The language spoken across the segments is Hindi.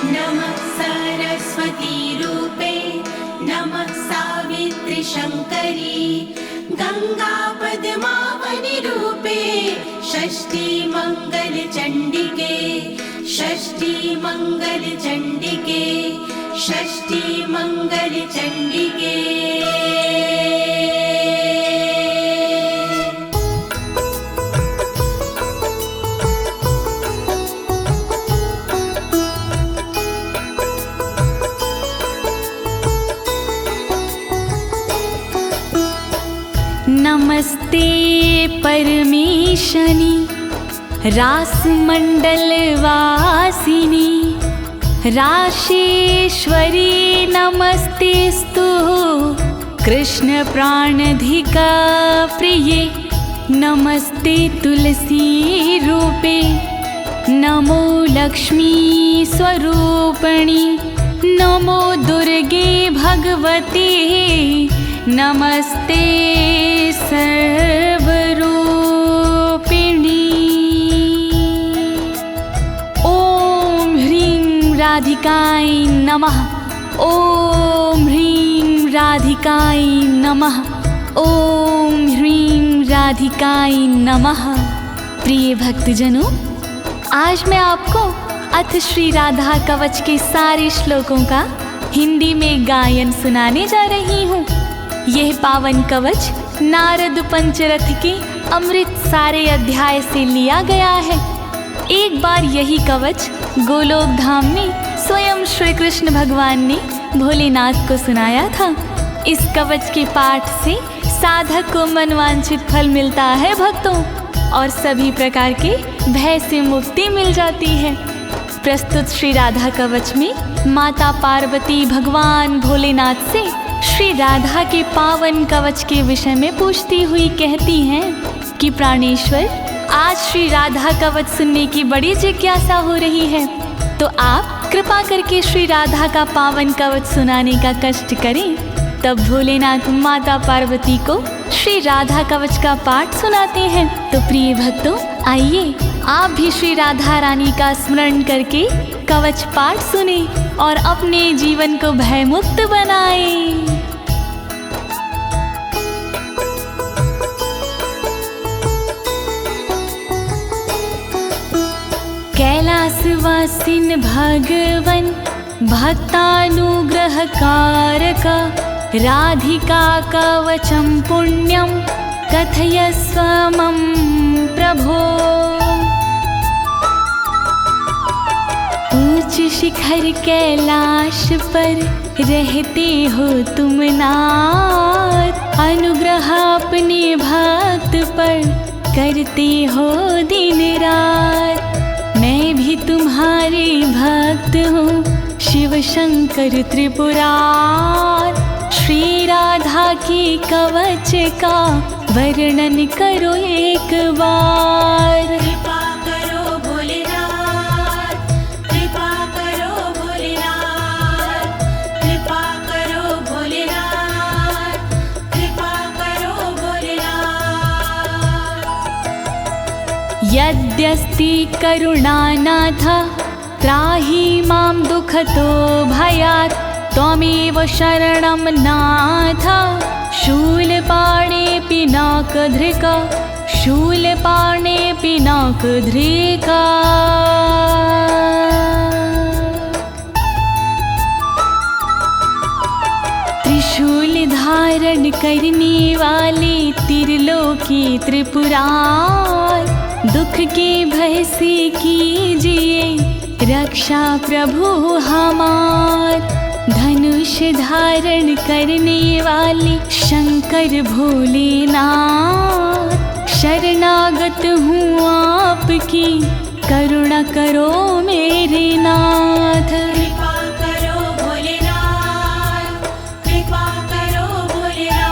नमः सरस्वती रूपे नमः सावित्री शङ्करी गंगा पद्मावनी रूपे षष्ठी मंगल चंडिके षष्ठी मंगल चंडिके षष्ठी मंगल चंडिके। नमस्ते परमेशनी रासमंडल वासिनी राशेश्वरी नमस्तेस्तु कृष्ण प्राणधिका प्रिये नमस्ते तुलसी रूपे नमो लक्ष्मी स्वरूपिणी नमो दुर्गे भगवती नमस्ते सर्वरूपिणी। ओम ह्रीं राधिकाय नमः ओम ह्रीं राधिकाय नमः ओम ह्रीं राधिकाय नमः। प्रिय भक्तजनों, आज मैं आपको अथ श्री राधा कवच के सारे श्लोकों का हिंदी में गायन सुनाने जा रही हूँ। यह पावन कवच नारद पंचरथ के अमृत सारे अध्याय से लिया गया है। एक बार यही कवच गोलोक धाम में स्वयं श्री कृष्ण भगवान ने भोलेनाथ को सुनाया था। इस कवच के पाठ से साधक को मनवांछित फल मिलता है भक्तों, और सभी प्रकार के भय से मुक्ति मिल जाती है। प्रस्तुत श्री राधा कवच में माता पार्वती भगवान भोलेनाथ से श्री राधा के पावन कवच के विषय में पूछती हुई कहती हैं कि प्राणेश्वर, आज श्री राधा कवच सुनने की बड़ी जिज्ञासा हो रही है, तो आप कृपा करके श्री राधा का पावन कवच सुनाने का कष्ट करें। तब भोलेनाथ माता पार्वती को श्री राधा कवच का पाठ सुनाते हैं। तो प्रिय भक्तों, आइए आप भी श्री राधा रानी का स्मरण करके कवच पाठ सुने और अपने जीवन को भयमुक्त बनाएं। कैलासवासिन भगवन भक्तानुग्रहकारक राधिका कवचम पुण्यम कथयस्व मम प्रभो। ऊंच शिखर कैलाश पर रहते हो तुम नाथ, अनुग्रह अपने भक्त पर करते हो दिन रात। मैं भी तुम्हारे भक्त हूँ शिव शंकर त्रिपुरार, श्री राधा के कवच का वर्णन करो एक बार। कृपा करो भोलेनाथ, कृपा करो भोलेनाथ, कृपा करो भोलेनाथ, कृपा करो भोलेनाथ। यद्यस्ति करुणानाथ त्राहि मां दुःखतो भयात्, त्वमेव शरणं नाथ शूलपाणे पिनाकधृका शूलपाणे पिनाकधृका। त्रिशूल धारण करने वाले त्रिलोकी त्रिपुरार, दुख के भय से कीजिए रक्षा प्रभु हमार। धनुष धारण करने वाले शंकर भोलेनाथ, शरणागत हूँ आपकी करुणा करो मेरे नाथ। कृपा करो भोलेनाथ, कृपा करो भोलेनाथ।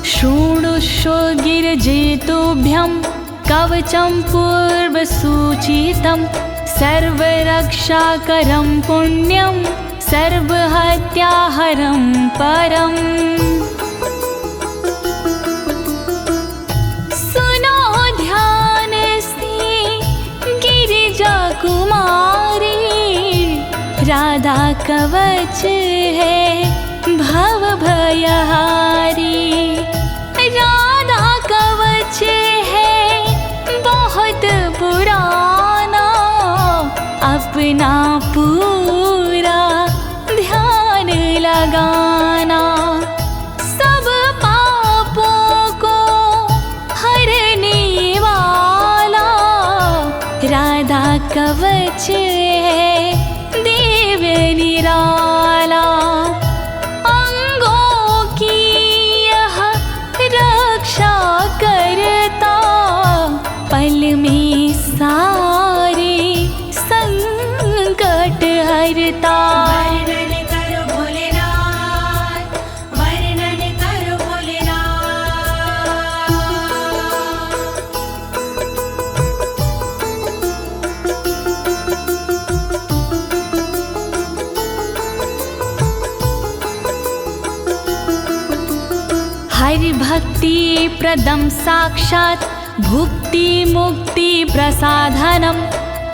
शृणुष्व गिरिजेतुभ्यं कवचं पूर्वसूचितं, सर्वरक्षाकरं पुण्यं सर्वहत्याहरं परम्। सुनो ध्यान से गिरिजा कुमारी, राधा कवच है भव भयहारी। राधा कवच है बहुत पुराना, अपना पूरा ध्यान लगाना। सब पापों को हरने वाला राधा कवच है देव निराला। अंगों की यह रक्षा करता, पल में सारे संकट हरता। वर्णन करो भोलेनाथ, वर्णन करो भोलेनाथ। हरि भक्ति प्रदम साक्षात् भुक्ति मुक्ति प्रसाधनम्।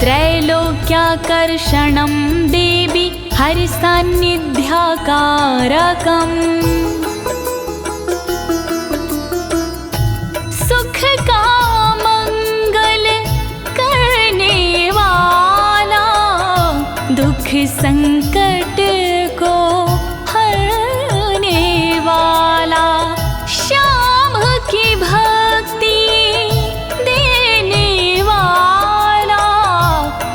त्रैलोक्याकर्षणं देवी हरि सान्निध्यकारकम्। सुख का मंगल करने वाला, दुख संकट को हरने वाला। श्याम की भक्ति देने वाला,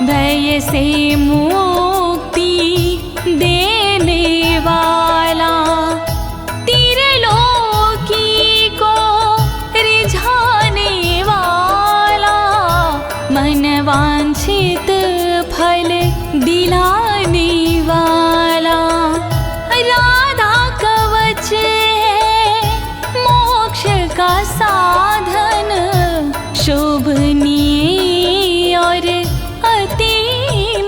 भय से मुक्ति देने वाला। त्रिलोकी को रिझाने वाला, मन वांछित फल दिलाने वाला। राधा कवच है मोक्ष का साधन, शोभनीय और अति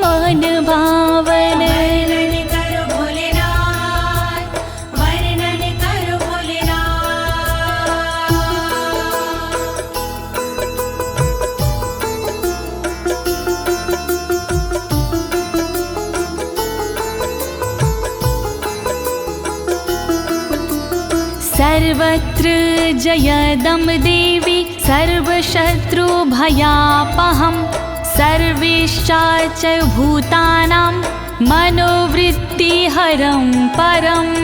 मन भावन। वर्णन करो भोलेनाथ, वर्णन करो भोलेनाथ। सर्वत्र जयदं देवी सर्वशत्रुभयापहम्। सर्वेश्चाच भूतानां मनोवृत्तिहरं परम्।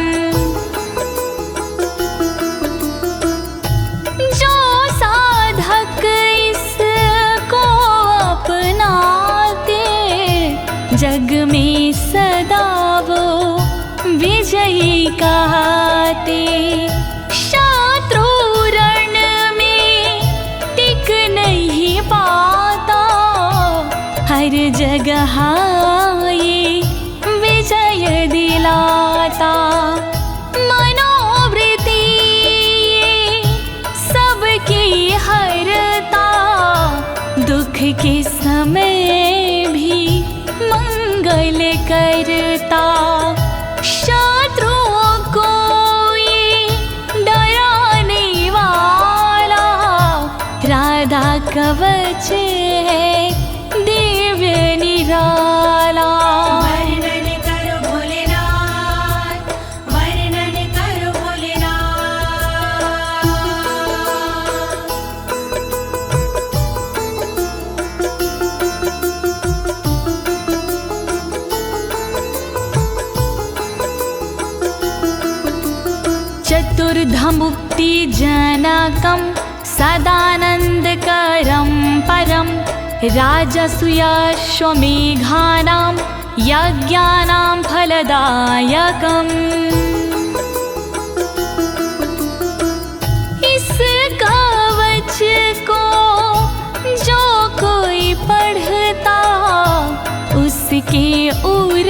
जो साधक इसको अपनाते, जग में सदा वो विजयी कहते। शत्रु रण में टिक नहीं पाता, हर जगह ये विजय दिलाता। मनोवृत्ति सबकी हरता, दुख के समय भी मंगल करता। शत्रुओं को ये डराने वाला, राधा कवच है दिव्य निराला। वर्णन करो भोलेनाथ, वर्णन करो भोलेनाथ। चतुर्धमुक्ति जनकं सदानन्दकरं परं। राजसूयाश्वमेघानां यज्ञानां फलदायकम्। इस कवच को जो कोई पढ़ता, उसके उर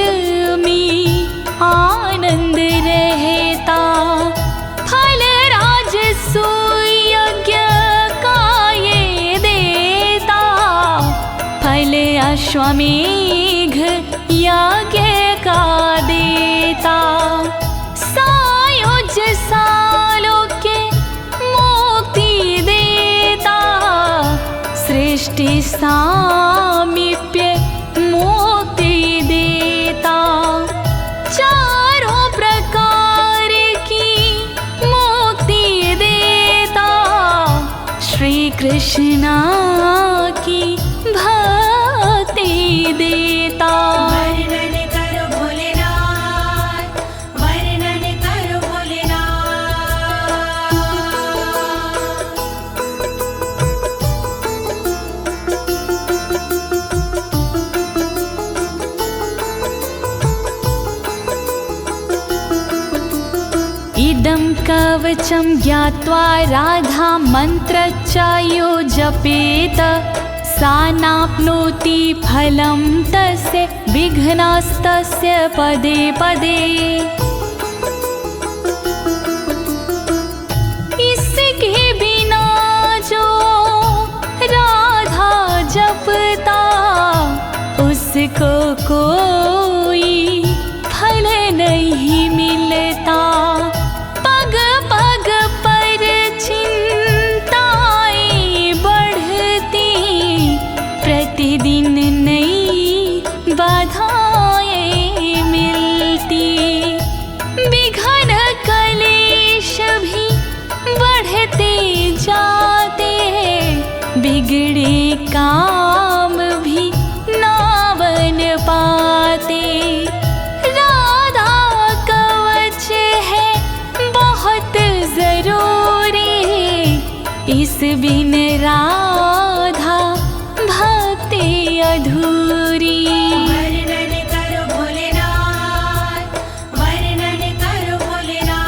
में आनंद रहता। फल राजसूय यज्ञ का ये देता, फल अश्वमेघ यज्ञ का देता, सायुज सालोक्य मुक्ति देता, सृष्टि सामीप्य मुक्ति देता, चारों प्रकार की मुक्ति देता, श्री कृष्ण की भक्ति देता। वर्णन करो भोलेनाथ, वर्णन करो भोलेनाथ। इदं कवचं ज्ञात्वा राधा मन्त्रच्चायो जपेत, सा नाप्नोति फलं तस्य विघ्नास्तस्य पदे पदे। इसके बिना जो राधा जपता, उसको कोई फल नहीं मिलता। पग पग पर चिंताएं बढ़ती, प्रतिदिन नई बाधाएं मिलती, विघ्न कलेश भी बढ़ते जाते, बिगड़े काम भी ना बन पाते। राधा कवच है बहुत जरूरी, इस बिन राधा भक्ति अधूरी। वर्णन करो भोलेनाथ, वर्णन करो भोलेनाथ।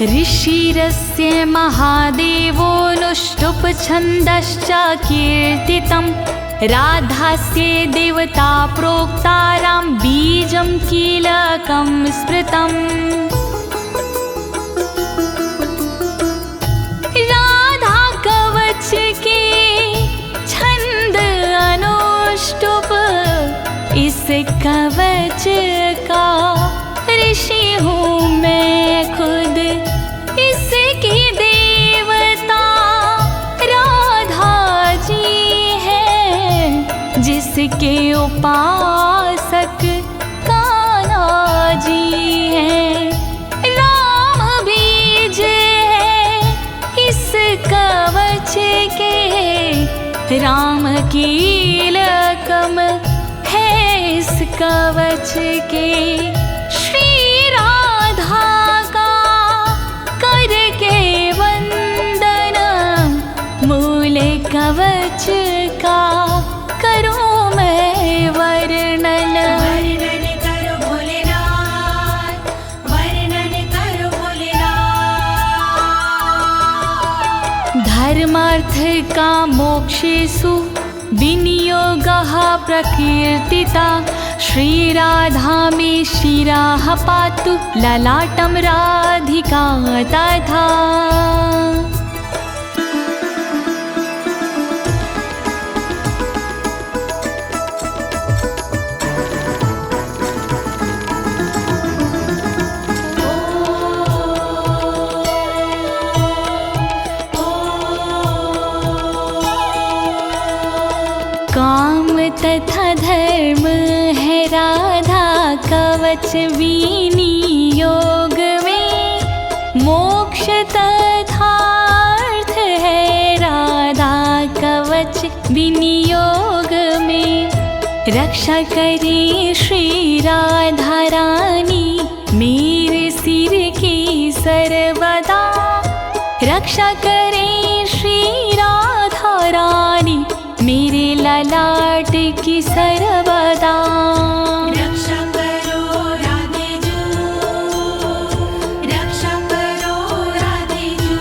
ऋषिरस्य महादेवोऽनुष्टुप् छन्दश्च कीर्तितं, राधास्य देवता प्रोक्तारां बीजं कीलकं स्मृतम्। राधा कवच के छंद अनुष्टुप, इस कवच का ऋषि हूँ मैं खुद, इसकी देवता राधा जी है, जिसके उपासक कान्हा जी हैं। राम बीज है इस कवच के, राम कीलकम है इस कवच के। श्री राधा का करके वंदन, मूल कवच का करूं मैं वर्णन। वर्णन करो भोलेनाथ, वर्णन करो भोलेनाथ। धर्मार्थ का मोक्षेषु विनियोगः प्रकीर्तिता, श्रीराधा मे शिरः पातु ललाटं राधिका तथा। काम तथा धर्म है राधा कवच विनियोग में, मोक्ष तथा अर्थ है राधा कवच विनियोग में। रक्षा करे श्री राधा रानी मेरे सिर की सर्वदा, रक्षा करे श्री राधा रानी मेरे ललाट की सर्वदा। रक्षा करो राधे जू, रक्षा करो राधे जू,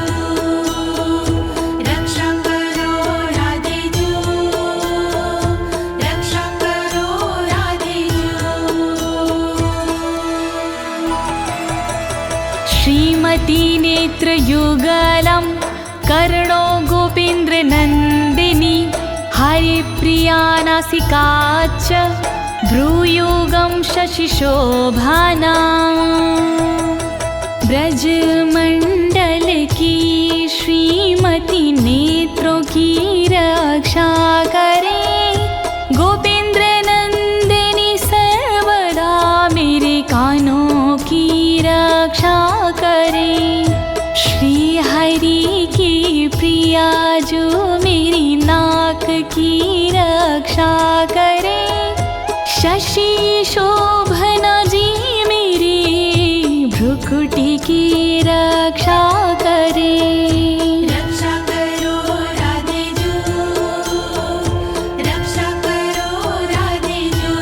रक्षा करो राधे जू, रक्षा करो कोटिनेत्रयुगलं कर्णो गोपेन्द्रनन्दिनी हरिप्रिया नासिका च भ्रूयुगं शशिशोभना ब्रजमंडल की श्रीमती नेत्रों की रक्षा करे गोपेंद्र नंदिनी सर्वदा मेरे कानों की रक्षा करे श्री हरि की प्रिया जो मेरी नाक की रक्षा करे शशि शोभना जी मेरी भ्रुकुटी की रक्षा करे रक्षा करो राधे जू रक्षा करो राधे जू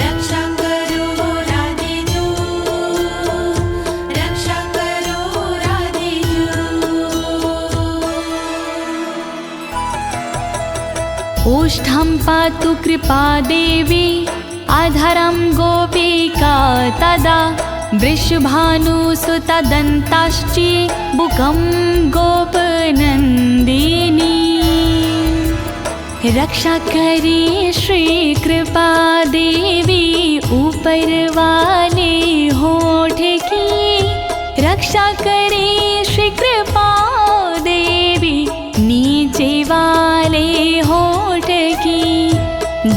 रक्षा करो राधे जू रक्षा करो राधे जू ओष्ठं पातु कृपा देवी अधरं गोपिका तदा वृषभानुसुतदन्ताश्ची बुकं गोपनन्दिनी रक्षा करे श्री कृपा देवी ऊपर वाले होठ की रक्षा करे श्री कृपा देवी नीचे वाले होठ की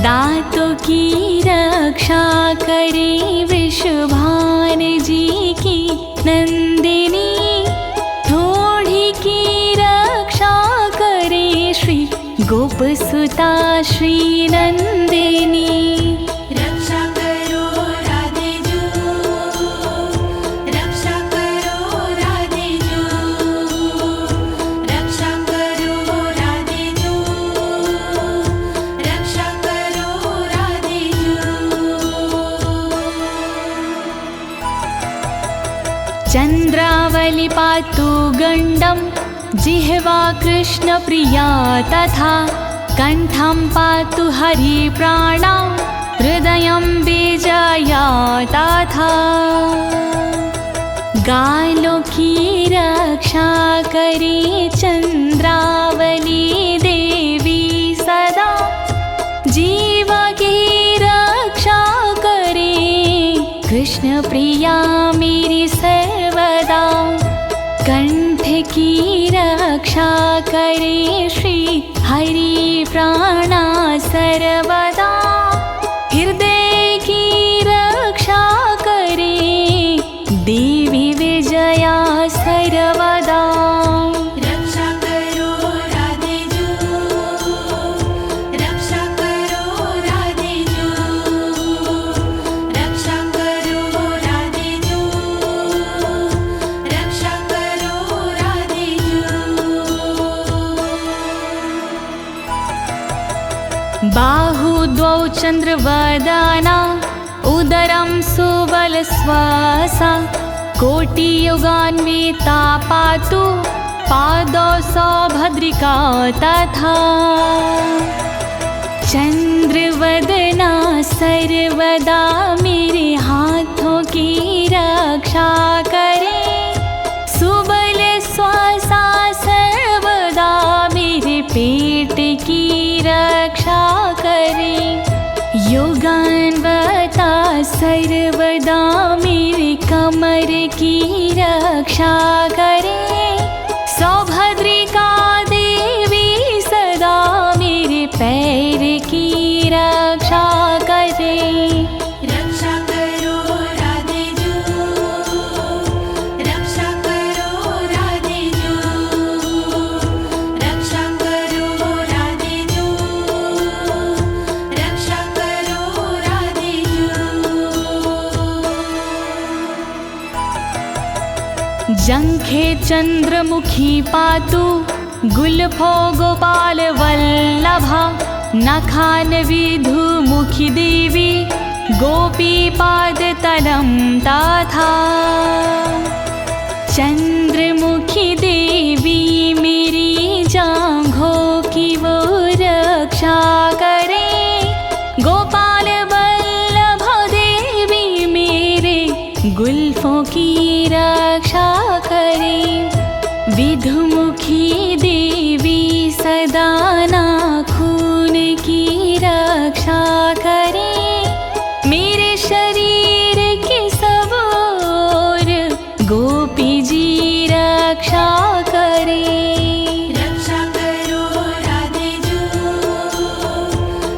दांतों की रक्षा करे वृषभान जी की नंदिनी थोड़ी की रक्षा करे श्री गोपसुता श्री नंदिनी रक्षा करो राधे जू रक्षा करो राधे जू रक्षा करो राधे जू रक्षा करो राधे जू चंद्रावली पातु गंडम जिह्वा कृष्ण प्रिया तथा कंठं पातु हरि प्राणा हृदयं विजया तथा गालों की रक्षा करे चंद्रावली देवी सदा जीव की रक्षा करे कृष्ण प्रिया मेरी सर्वदा कंठ की रक्षा करे श्री हरि प्राणा सर्वदा हृदय की रक्षा करे देवी विजया सर्वदा रक्षा करो राधे जू रक्षा करो राधे जू रक्षा करो राधे जू रक्षा करो राधे जू बाहु द्वौ चंद्रवदना उदरं सुबलश्वासा कोटियुगान्विता पातु पादौ सौभद्रिका तथा चंद्रवदना सर्वदा मेरे हाथों की रक्षा करे सुबल श्वासा सर्वदा मेरे पेट की रक्षा करे योगान्वता सर्वदा मेरे कमर की रक्षा करे सौभद्रिका देवी सदा मेरे पैर की रक्षा करे रक्षा करो राधे जू रक्षा करो राधे जू रक्षा करो राधे जू रक्षा करो राधे जू जंघे चंद्रमुखी पातु गुल्फो गोपाल वल्लभा नखान विधुमुखी देवी गोपी पाद तलं तथा चंद्रमुखी देवी मेरी जांघों की वो रक्षा करे गोपाल वल्लभ देवी मेरे गुल्फों की रक्षा करे। विधुमुखी देवी सदा नाखून की रक्षा करे। मेरे शरीर के सब ओर गोपी जी रक्षा करे। रक्षा करो राधे जू,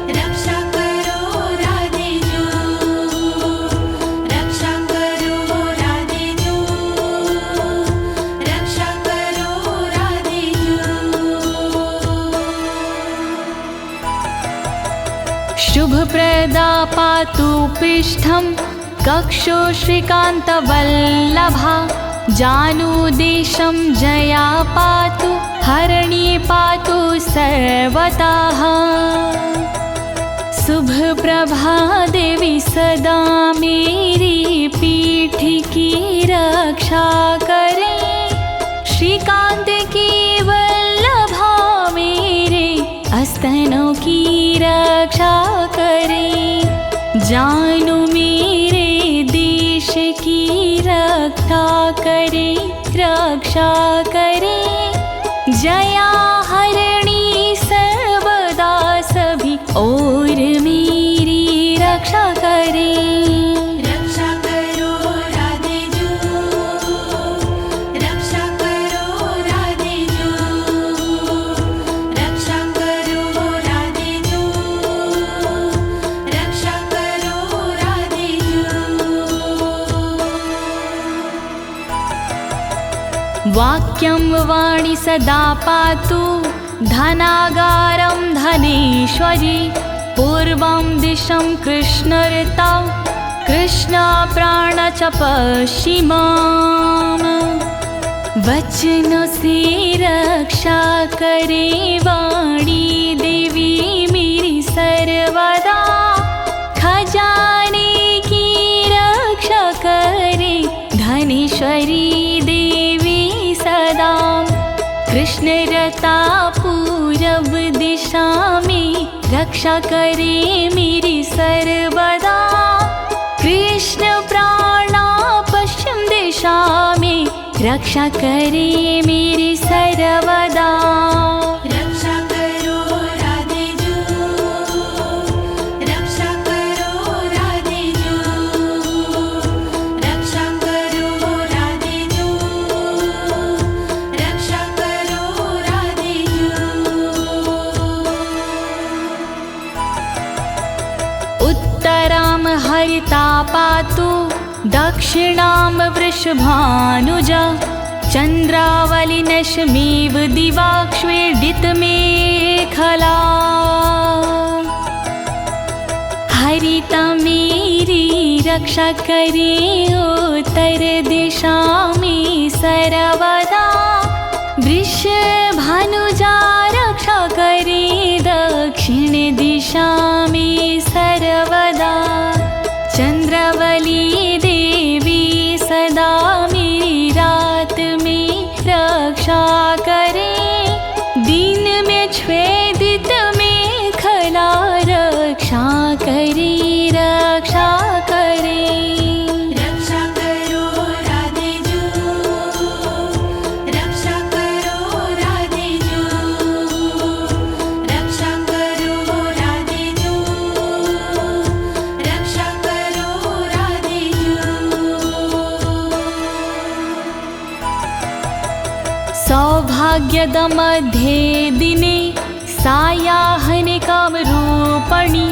रक्षा करो राधे जू, रक्षा करो राधे जू, रक्षा करो राधे जू। शुभप्रदा पातु पृष्ठं कक्षो श्रीकान्तवल्लभा। जानुदेशं जया पातु हरिणी पातु सर्वतः। शुभप्रभा देवी सदा मेरी पीठ की रक्षा करे। श्रीकांत की वल्लभा मेरे स्तनों की रक्षा करे। जानू मेरे देश की रक्षा करे, रक्षा करे। जया हरिणी सर्वदा सभी और मेरी रक्षा करे। रक्षा करो राधे जू, रक्षा करो राधे जू, रक्षा करो राधे जू, रक्षा करो राधे जू। वाक्यं वाणी सदा पातु धनागारं धनेश्वरी। पूर्वं दिशं कृष्णऋतौ कृष्णप्राण च पश्चिमाम्। वचनों से रक्षा करे वाणी देवी मेरी सर्वदा। खजाने की रक्षा करे धनेश्वरी देवी सदा। कृष्णरता पूरब दिशा में रक्षा करे मेरी सर्वदा। कृष्ण प्राणा पश्चिम दिशा में रक्षा करे मेरी सर्वदा। रक्षा करो राधे जू, रक्षा करो राधे जू, रक्षा करो राधे जू, रक्षा करो राधे जू। उत्तरां हरिता पातु दक्षिणां वृषभानुजा। चन्द्रावलिनशमेव दिवाक्ष्वेडितमेखला। हरिता मेरी रक्षा करे उत्तर दिशा में सर्वदा। वृषभानुजा रक्षा करे दक्षिण दिशा में सर्वदा। चंद्रावली देवी सदा मेरी रात में रक्षा करे। दिन में छेदित में खला रक्षा करे, रक्षा करे। रक्षा करो राधे जू, रक्षा करो राधे जू, रक्षा करो राधे जू, रक्षा करो राधे जू। सौभाग्यद मध्ये दिने सायाह्निकं रूपणि।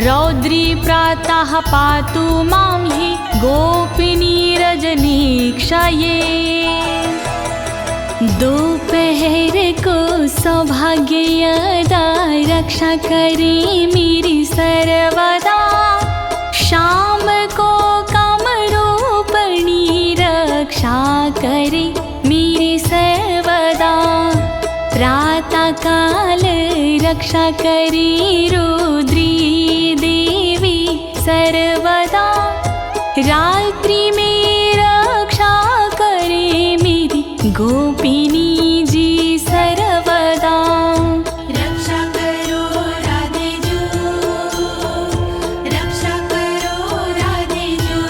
रौद्री प्रातः पातु मां हि गोपिनी रजनीक्षये। दोपहर को सौभाग्यदा रक्षा करे मेरी सर्वदा। शाम को कामरूपिणी रक्षा करे मेरी सर्वदा। प्रातः काल रक्षा करे रुद्री देवी सर्वदा। रात्रि में रक्षा करे मेरी गोपिनी जी सर्वदा। रक्षा करो राधे जू, रक्षा करो राधे जू,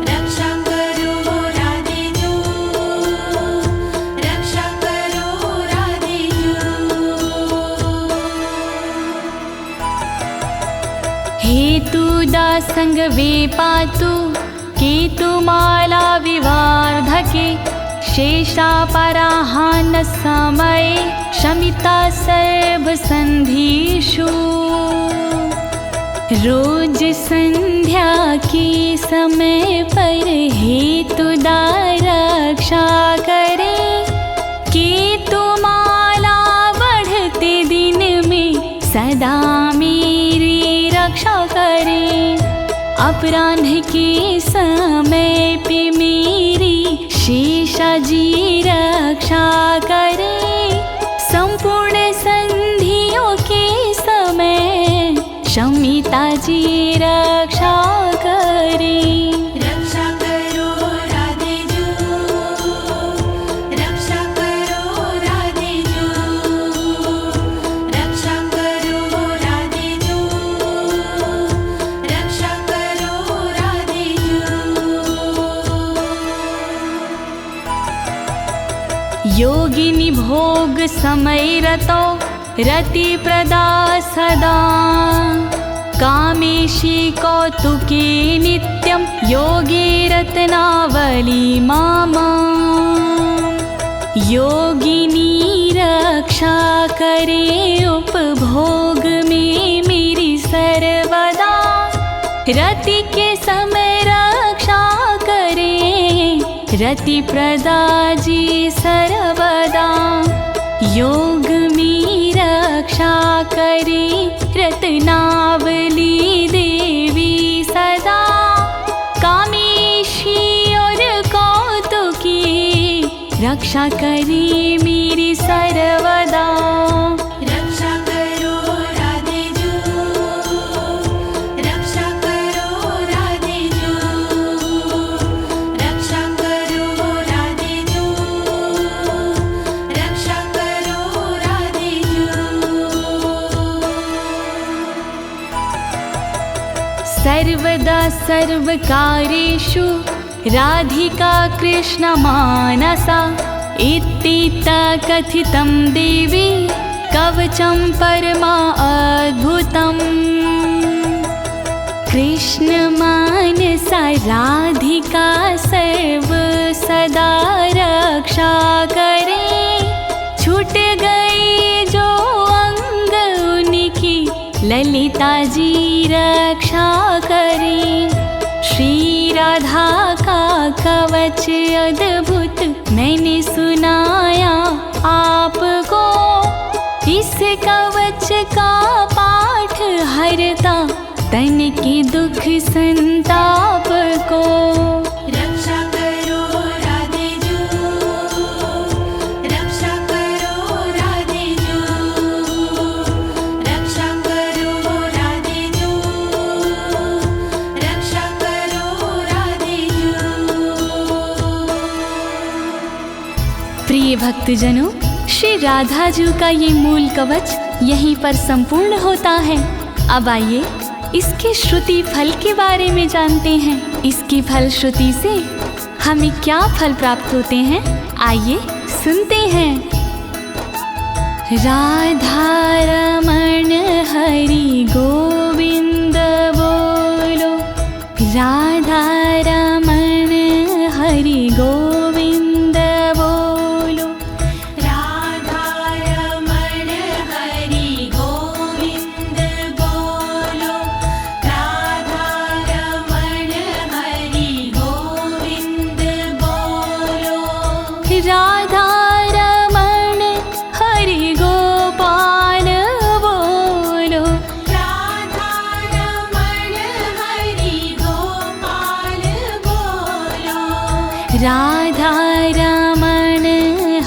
रक्षा हेतु दासंग वे पातु केतुमाला विवार्धके शेषापराहान समये शमिता सर्वसन्धिषु। रोज संध्या के समय पर हेतुदा रक्षा करे, केतुमाला बढ़ते दिन में सदा मेरी रक्षा करे। अपराह्न के समय पे मेरी शेषाजी रक्षा करे, संपूर्ण संधियों के समय शमिता जी रक्षा करे। रक्षा करो राधे जू, रक्षा करो राधे जू, रक्षा करो राधे जू, रक्षा करो राधे जू। योगिनी भोग समय रतो रति प्रदा सदा, कामेशी कौतुके नित्यं योगे रत्नावली मामा। योगिनी रक्षा करे उपभोग में मेरी सर्वदा, रति के समय रक्षा करे रति प्रदा जी सर्वदा। योग में रक्षा करे रत्नावली देवी सदा, कामेशी और कौतुकी रक्षा करे मेरी सर्वदा। रक्षा करो राधे जू, रक्षा करो राधे जू, रक्षा करो राधे जू, रक्षा करो राधे जू। सर्वदा सर्वकार्येषु राधिका कृष्ण मानसा, इत्थिता कथितं देवी कवचं परमा अद्भुतम्। कृष्ण मानसा राधिका सर्व सदा रक्षा करे, छूट गई जो अंग उनकी ललिता जी रक्षा करे। श्री राधा का कवच अद्भुत मैंने सुनाया आपको, इस कवच का पाठ हरता तन के दुख संताप को। रक्षा करो राधे जू, रक्षा करो राधे जू, रक्षा करो राधे जू, रक्षा करो राधे जू। प्रिय भक्तजनों, श्री राधा जी का ये मूल कवच यहीं पर संपूर्ण होता है। अब आइए इसके श्रुति फल के बारे में जानते हैं। इसकी फल श्रुति से हमें क्या फल प्राप्त होते हैं, आइए सुनते हैं। राधा रमण हरि गोविंद बोलो, राधा रमण हरि गोविंद बोलो, राधा रमण हरि गोविंद बोलो, राधा रमण हरि गोविंद बोलो, राधा रमण हरि गोपाल बोलो, राधा रमण हरि गोपाल बोलो, राधा रमण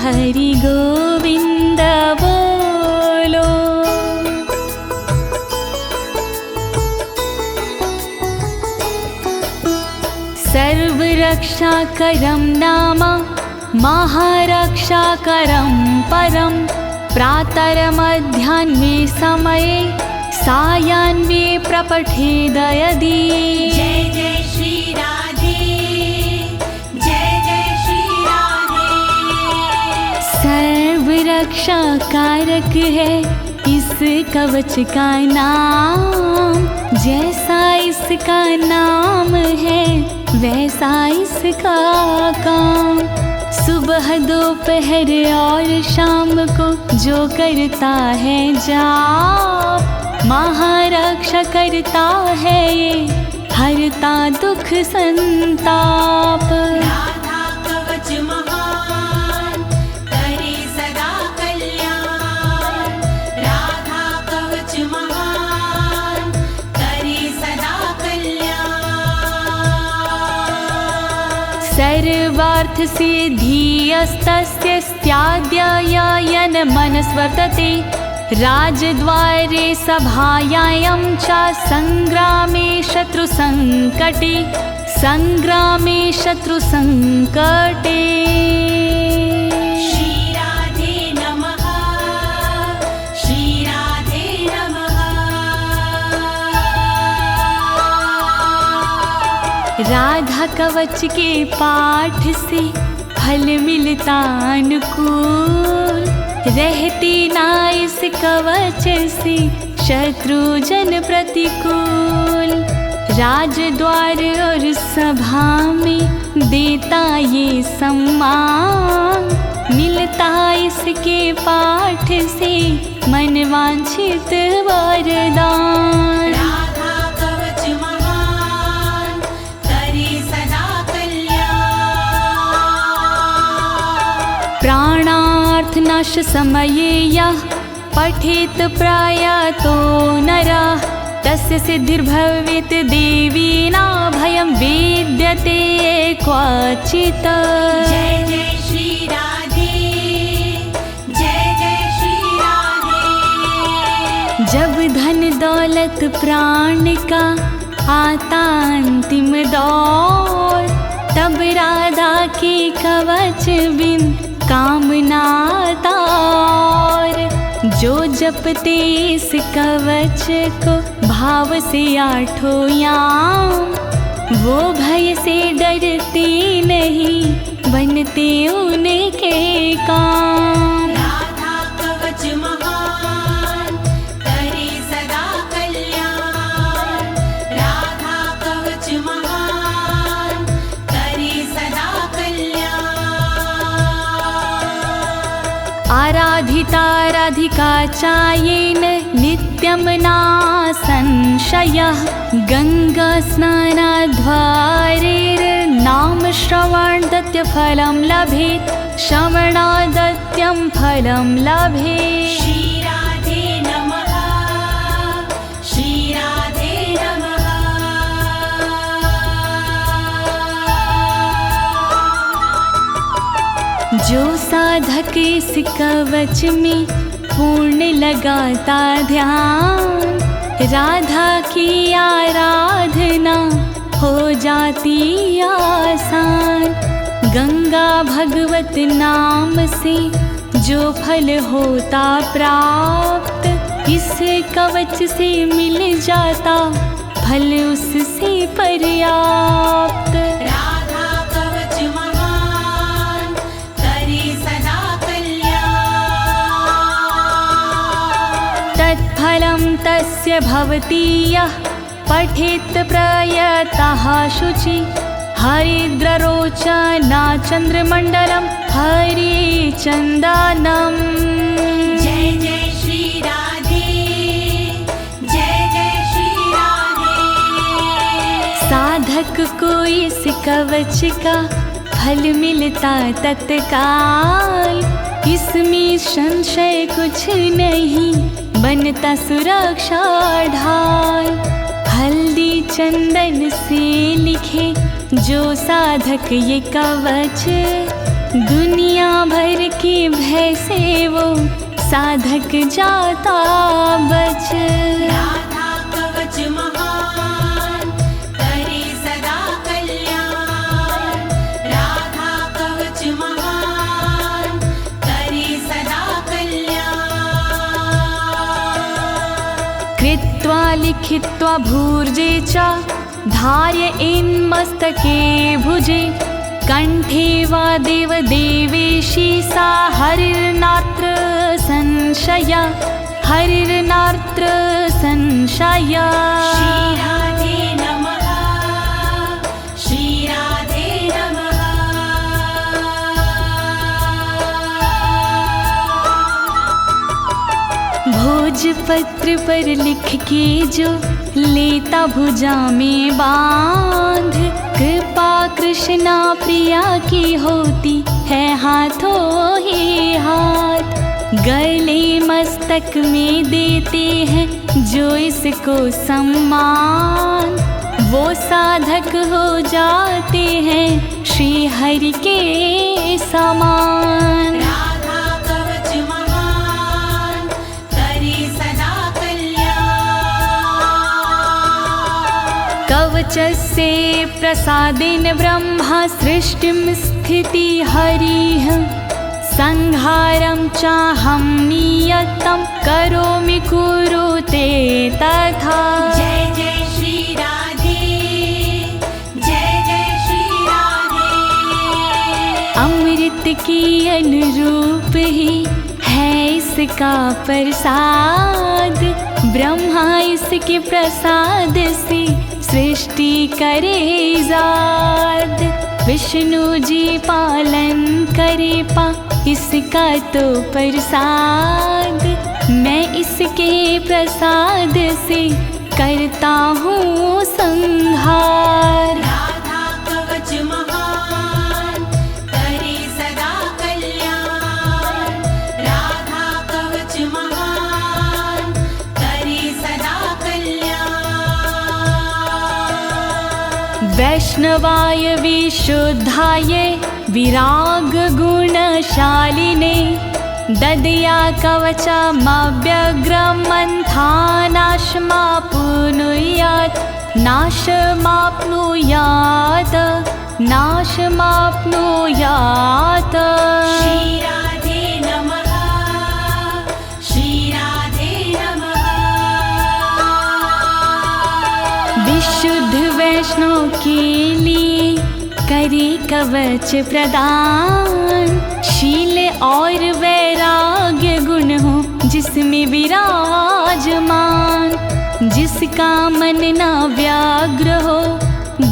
हरि गोविंद बोलो। सर्वरक्षाकरं नाम महारक्षाकरं परं, प्रातर्मध्याह्ने समये सायाह्ने प्रपठेद यदि। जय जय श्री राधे, जय जय श्री राधे। सर्वरक्षा कारक है इस कवच का नाम, जैसा इसका नाम है वैसा इसका काम। सुबह दोपहर और शाम को जो करता है जाप, महारक्षा करता है ये, हरता दुख संताप। राधा कवच महान करे सदा कल्याण, राधा कवच महान करे सदा कल्याण। सर्वार्थ सिद्धिस्तस्य स्याद्ययन मनस्वर्तते, राजद्वारे सभायां च संग्रामे शत्रुसंकटे, संग्रामे शत्रुसंकटे। श्री राधे नमः, श्री राधे नमः। राधा कवच के पाठ से फल मिलता अनुकूल, रहती ना इस कवच से शत्रु जन प्रतिकूल। राजद्वार और सभा में देता ये सम्मान, मिलता इसके पाठ से मनवांछित वरदान। राधा कवच महान करे सदा कल्याण, प्राणार्थनाश समये यः पठेत प्रयातो नरः, तस्य सिद्धिर्भवेत् देवी न भयं विद्यते क्वचित्। जय जय श्री राधे, जय जय श्री राधे। जब धन दौलत प्राण का आता अंतिम दौर, तब राधा के कवच बिन कामना तार। जो जपते इस कवच को भाव से आठों याम, वो भय से डरते नहीं, बनते उनके काम। राधा कवच महान करे सदा कल्याण, राधा कवच महान करे सदा कल्याण। आराधिता राधिका चायेन नित्यं ना संशयः, गंगा स्नानाद्वारेर्नाम श्रवणादत्य फलं लभेत्, श्रवणादत्यं फलं लभेत्। श्री राधे नमः, श्री राधे नमः। जो साधक इस कवच में पूर्ण लगाता ध्यान, राधा की आराधना हो जाती आसान। गंगा भगवत नाम से जो फल होता प्राप्त, इस कवच से मिल जाता फल उससे पर्याप्त। राधा कवच महान करे सदा कल्याण, तत्फलं तस्य भवति यः पठेत् प्रयतः शुचि, हरिद्ररोचना चन्द्रमण्डलं हरिचन्दनम्। जय जय श्री राधे, जय जय श्री राधे। साधक को इस कवच का फल मिलता तत्काल, इसमें संशय कुछ नहीं, बनता सुरक्षा ढाल। हल्दी चंदन से लिखे जो साधक ये कवच, दुनिया भर के भय से वो साधक जाता बच। राधा कवच महान करे सदा कल्याण, राधा कवच महान करे सदा कल्याण। कृत्वा लिखित्वा भूर्जे च धार्य इन्मस्तके भुजे, कंठे वा देव देवेशी सा हरिर्नात्र संशय, हरिर्नात्र संशय। श्री पत्र पर लिख के जो लेता भुजा में बांध, कृपा कृष्णा प्रिया की होती है हाथों ही हाथ। गले मस्तक में देते हैं जो इसको सम्मान, वो साधक हो जाते हैं श्री हरि के समान। राधा कवच महान करे सदा कल्याण। कवचस्य प्रसादेन ब्रह्मा सृष्टिं स्थिति हरिः, संहारं चाहं नियतं करोमि कुरुते तथा। जय जय श्री राधे, जय जय श्री राधे। अमृत के अनुरूप ही है इसका प्रसाद, ब्रह्मा इसके प्रसाद से सृष्टि करे जाद। विष्णु जी पालन करे पा इसका तो प्रसाद, मैं इसके प्रसाद से करता हूँ संहार। राधा कवच महान करे सदा कल्याण। राधा कवच महान करे सदा कल्याण। वैष्णवाय विशुद्धाय विराग गुणशालिने, ददया कवचमव्यग्रमन्थानाशमाप्नुयात्, नाशमाप्नुयात्, नाशमाप्नुयात्। श्री राधे नमः, श्री राधे नमः। विशुद्ध वैष्णव के लिए करे कवच प्रदान, शील और वैराग्य गुण हो जिसमें विराजमान। जिसका मन ना व्याग्र हो,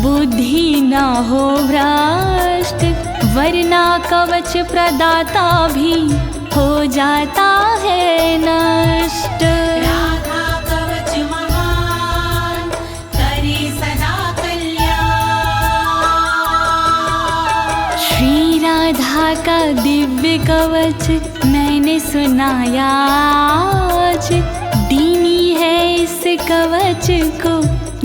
बुद्धि ना हो भ्रष्ट, वरना कवच प्रदाता भी हो जाता है नष्ट। राधा कवच महान करे सदा कल्याण। श्री राधा का दिव्य कवच मैंने सुनाया आज, दीनी है इस कवच को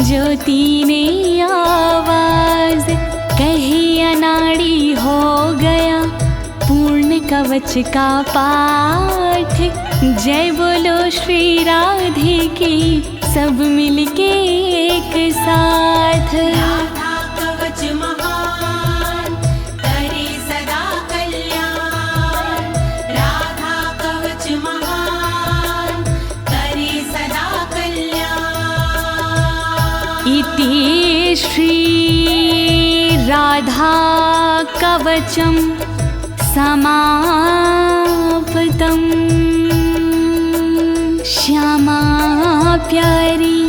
ज्योति ने आवाज। कहीं अनाड़ी हो गया पूर्ण कवच का पाठ, जय बोलो श्री राधे की सब मिलके एक साथ। राधा कवच महान करे सदा कल्याण। राधा कवच महान करे सदा कल्याण। इति श्री राधा कवचम समाप्तम्। श्यामा प्यारी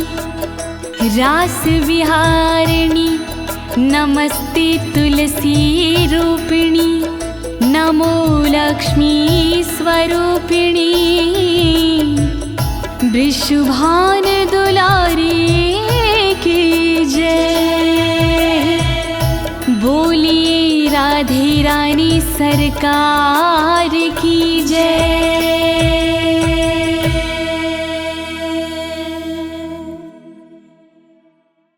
रास विहारिणी, नमस्ते तुलसी रूपिणी, नमो लक्ष्मी स्वरूपिणी। वृषभान दुलारी की जय, बोलिए राधे रानी सरकार की जय।